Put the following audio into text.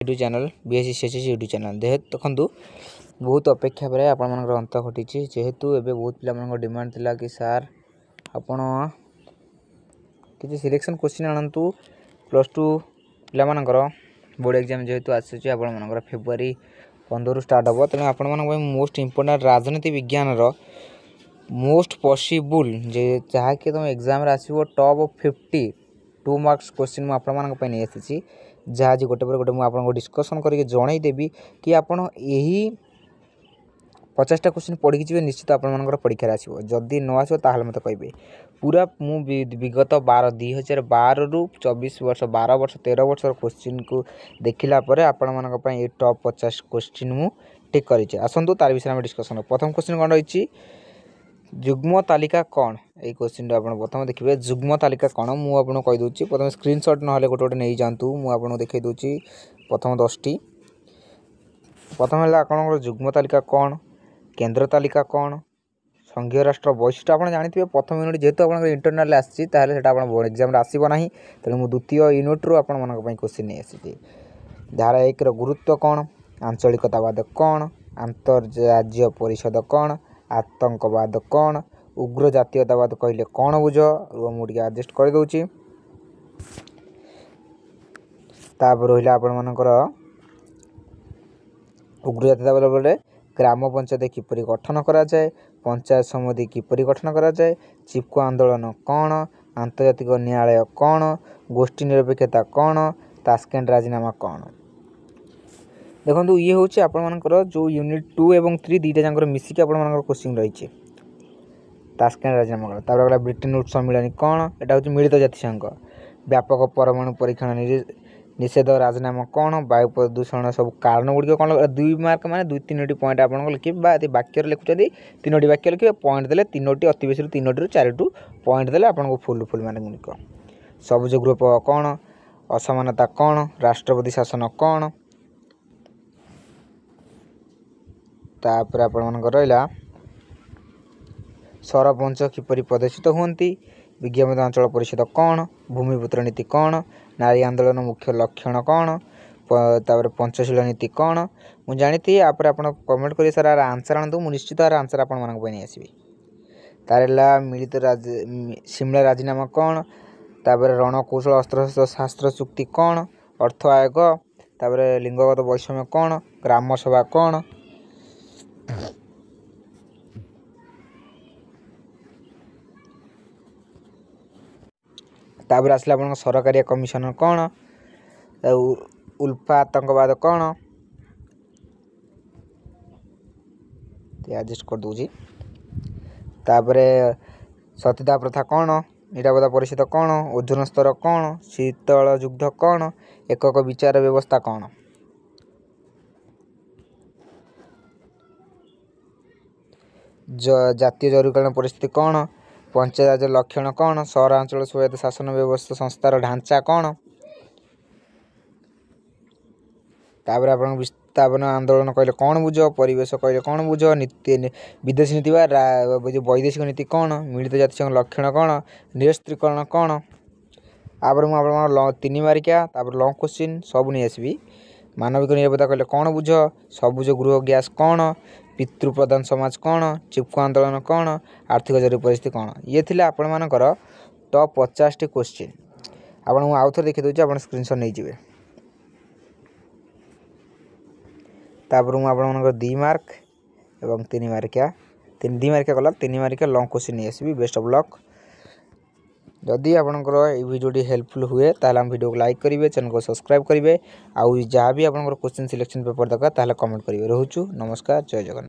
YouTube channel BSc CHS YouTube channel देखु बहुत अपेक्षा पर आप अंत घटी जेहेतु एवं बहुत पिला डिमांड थिला कि सार आपण किसी सिलेक्शन क्वेश्चन आणतु +2 पिला बोर्ड एग्जाम जेहेतु आसूँ आप फेब्रुआरी 15 स्टार्ट हम तेणु आपण मोस्ट इम्पोर्टाट राजनीति विज्ञान मोस्ट पॉसिबल जहाँकि तुम एग्जाम आसो टॉप 50 2 मार्क्स क्वेश्चन मुझे नहीं आसी जहाँ गोटे पर गोटे मुझे डिस्कसन करके जनईदेवी कि आपड़ यही 50टा क्वेश्चन पढ़ी जी निश्चित आपर परीक्षा आसो जदि न आसो मत कहे पूरा मु विगत 2012 रु 24 वर्ष 12 वर्ष 13 वर्ष क्वेश्चन को देखला आपण ये टॉप 50 क्वेश्चन मु टिक करी आसतु तार विषय में डिस्कसन। प्रथम क्वेश्चन कौन रही जुग्म तालिका कौन ये क्वेश्चन आप प्रथम देखिए जुग्म तालिका कौन मुझे कहीदे प्रथम स्क्रीनशॉट ना गोटे गोटे नहीं जातु मुझे देखई दूसरी प्रथम 10टी प्रथम है आप जुग्म तालिका कौन केंद्र तालिका कौन संघीय राष्ट्र वैशिष्ट आप जानते प्रथम यूनिट जेहतु आप इंटरनाल आसी बोर्ड एग्जाम आसब ना तेणु मुझे द्वितीय यूनिट रू आपण क्वेश्चन नहीं आसी धारा 1 गुरुत्व कौन आंचलिकतावाद कौन आंतरराज्य परिषद कौन आतंकवाद कौन उग्र जातीयतावाद कहले कौन बुझ मुझे एडजस्ट करदे तापर रहा आपर उग्र जातीयतावाद बोले ग्राम पंचायत किपरि गठन करा जाए पंचायत समिति किपरि गठन करा जाए चिपको आंदोलन कौन आंतर्जातिक न्यायालय कौन गोष्ठी निरपेक्षता कौन तास्केंट राजीनामा कौन देखो ये हूँ आपर जो यूनिट 2 और 3 दुईटा जाक मिसिक आपर क्वेश्चन रही तास्केंट राजीनामा गला ब्रिटेन उच्च सम्मिलन कौन यहाँ हूँ मिलित जातिसंघ व्यापक परमाणु परीक्षण निषेध राजीनामा कौन वायु प्रदूषण सब कारण गुड़िक कौन 2 मार्क माने 2-3 पॉइंट आप लिखे वाक्य लिखुं 3टी वाक्य लिखे पॉइंट देले 3टी अति बेसी 3 ରୁ 4 पॉइंट देले आपको फुल माने गुणिक सबुज ग्रुप कौन असमानता कौन राष्ट्रपति शासन कौन तापर आप रहा सरपंच किपरि प्रदर्शित होती विज्ञापन अंचल परिषद कौन भूमिपुत्र नीति कौन नारी आंदोलन मुख्य लक्षण कौन तापर पंचशील नीति कौन मुझे जानी आप कमेंट करें सर आंसर आणतु मुझे निश्चित आंसर आप नहीं आसबि तार मिलित शिमला राजीनामा कौन तापर रणकौशल अस्त्र शास्त्र चुक्ति कौन अर्थ आयोग तापर लिंगगत वैषम्य कौन ग्राम सभा कौन तापर आसला आप सरकारी कमिशन कौन उल्फा आतंकवाद कौन एडजस्ट कर दूसरी तापर सतीदाह प्रथा कौन निरापत्ता परिषद कौन ओजोन स्तर कौन शीतल युद्ध कौन एकक विचार व्यवस्था कौन जातीय जरूरीकालीन परिस्थिति कौन पंचायत राज लक्षण कौन सहरांचल स्वायत्त शासन व्यवस्था संस्थार ढांचा कौन तापर आप विस्थापन आंदोलन कहले कौन बुझ परिवेश कहले कौन बुझ नीति विदेशी नीति वैदेशिक नीति कौन मिलित जातिसंघ लक्षण कौन निरस्त्रीकरण कौन आपर मुझे 3 मार्किया तापर लॉन्ग क्वेश्चन सब नहीं आसबि मानविक निरापत्ता कहले कौन बुझ सबुज गृह गैस कौन पितृप्रधान समाज कौन चिपको आंदोलन कौन आर्थिक जरूरी परिस्थिति कौन ये थिले आपण मानकर टॉप 50 क्वेश्चन आपन आउ थे देखि दउछि आपन स्क्रीनशॉट नहीं जिवे तापर मु आपन मानकर 2 मार्क एवं 3 मार्किया 2 मार्किया गला 3 मार्किया लॉन्ग क्वेश्चन नहीं आसीबि बेस्ट ऑफ लक जदि आपनकर ये वीडियोटी हेल्पफुल हुए ताला हम वीडियो को लाइक करेंगे चैनल को सब्सक्राइब करेंगे आउ जहाँ भी आपनकर क्वेश्चन सिलेक्शन पेपर दरकार ताला कमेंट करेंगे रोचु नमस्कार जय जगन्नाथ।